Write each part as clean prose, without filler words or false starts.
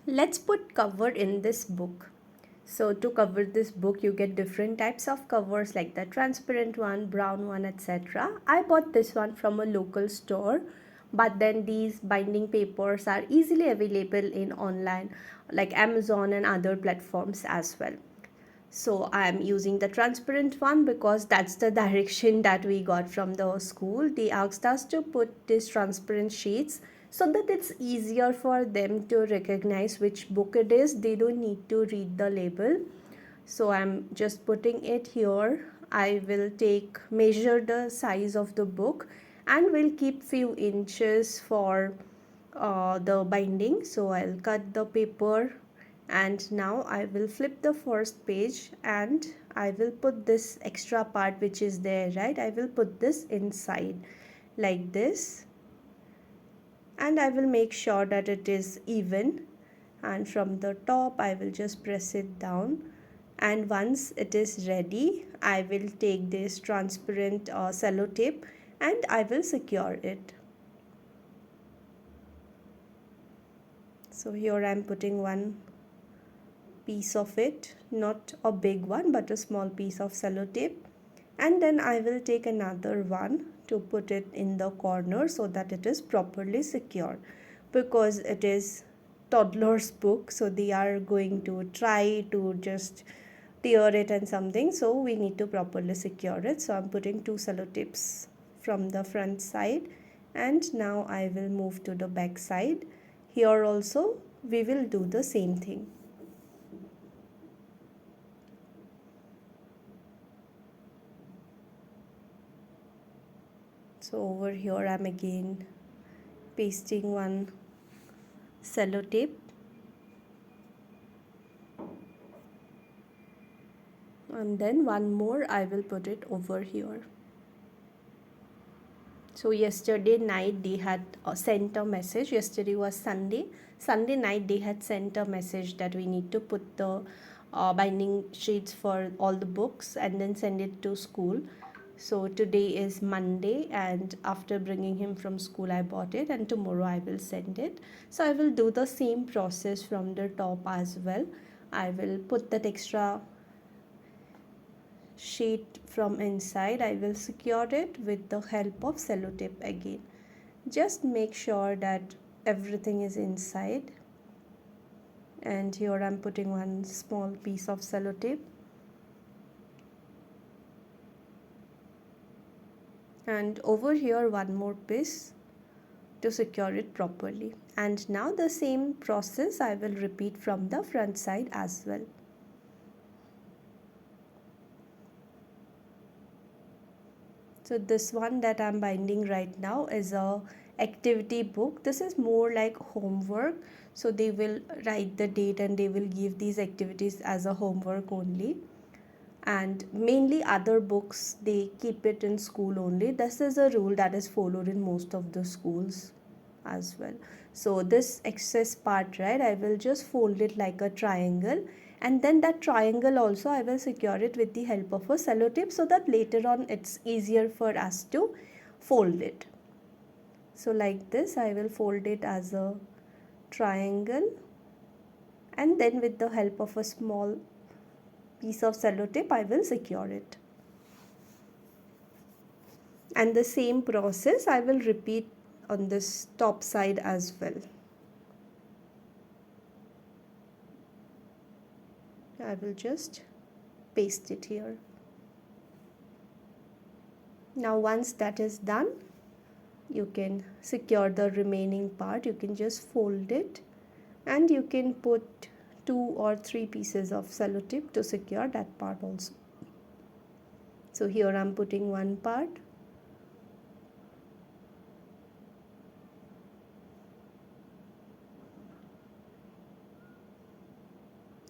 Let's put cover in this book. So to cover this book, you get different types of covers like the transparent one, brown one, etc. I bought this one from a local store, but then these binding papers are easily available in online like Amazon and other platforms as well. So I'm using the transparent one because that's the direction that we got from the school. They asked us to put these transparent sheets so that it's easier for them to recognize which book it is. They don't need to read the label. So I'm just putting it here. I will take measure the size of the book and will keep few inches for the binding. So I'll cut the paper, and now I will flip the first page and I will put this extra part which is there, right? I will put this inside like this, and I will make sure that it is even, and from the top I will just press it down, and once it is ready I will take this transparent sellotape and I will secure it. So here I am putting one piece of it, not a big one but a small piece of sellotape, and then I will take another one to put it in the corner so that it is properly secured, because it is toddler's book, so they are going to try to just tear it and something, so we need to properly secure it. So I'm putting two sellotapes from the front side, and now I will move to the back side. Here also we will do the same thing. So over here I'm again pasting one sellotape, and then one more I will put it over here. So yesterday night they had sent a message. Yesterday was Sunday. Sunday night they had sent a message that we need to put the binding sheets for all the books and then send it to school. So today is Monday, and after bringing him from school I bought it, and tomorrow I will send it. So I will do the same process from the top as well. I will put that extra sheet from inside. I will secure it with the help of sellotape again. Just make sure that everything is inside, and here I'm putting one small piece of sellotape, and over here one more piece to secure it properly. And now the same process I will repeat from the front side as well. So this one that I'm binding right now is a activity book. This is more like homework. So they will write the date and they will give these activities as a homework only. And mainly other books they keep it in school only. This is a rule that is followed in most of the schools as well. So this excess part, right, I will just fold it like a triangle, and then that triangle also I will secure it with the help of a sellotape so that later on it's easier for us to fold it. So like this I will fold it as a triangle, and then with the help of a small piece of sellotape I will secure it. And the same process I will repeat on this top side as well. I will just paste it here. Now once that is done, you can secure the remaining part. You can just fold it, and you can put 2 or 3 pieces of sellotape to secure that part also. So here I'm putting one part,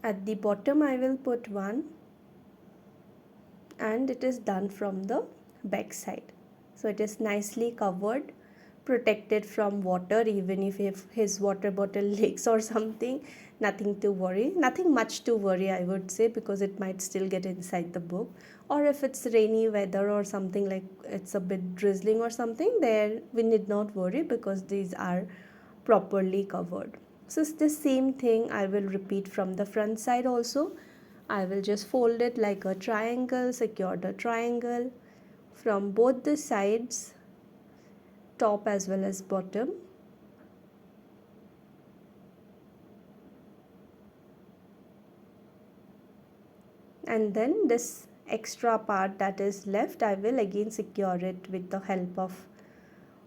at the bottom I will put one, and it is done from the back side. So it is nicely covered, protected from water. Even if his water bottle leaks or something, nothing to worry, nothing much to worry I would say, because it might still get inside the book. Or if it's rainy weather or something, like it's a bit drizzling or something, there we need not worry because these are properly covered. So it's the same thing I will repeat from the front side also. I will just fold it like a triangle, secure the triangle from both the sides, top as well as bottom. And then this extra part that is left, I will again secure it with the help of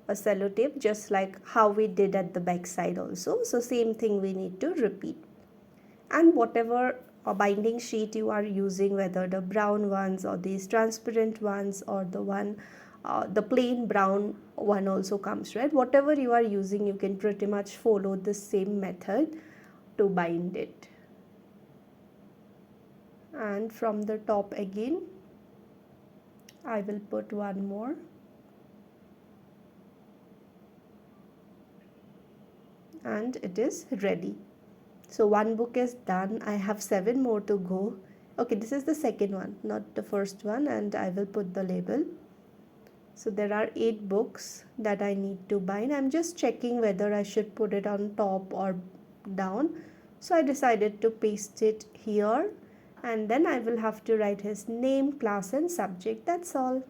a sellotape, just like how we did at the back side also. So same thing we need to repeat. And whatever binding sheet you are using, whether the brown ones or these transparent ones or the one the plain brown one also comes, right? Whatever you are using, you can pretty much follow the same method to bind it. And from the top again I will put one more, and it is ready. So one book is done. I have 7 more to go. Okay, this is the second one, not the first one, and I will put the label. So there are 8 books that I need to bind. I'm just checking whether I should put it on top or down. So I decided to paste it here, and then I will have to write his name, class and subject. That's all.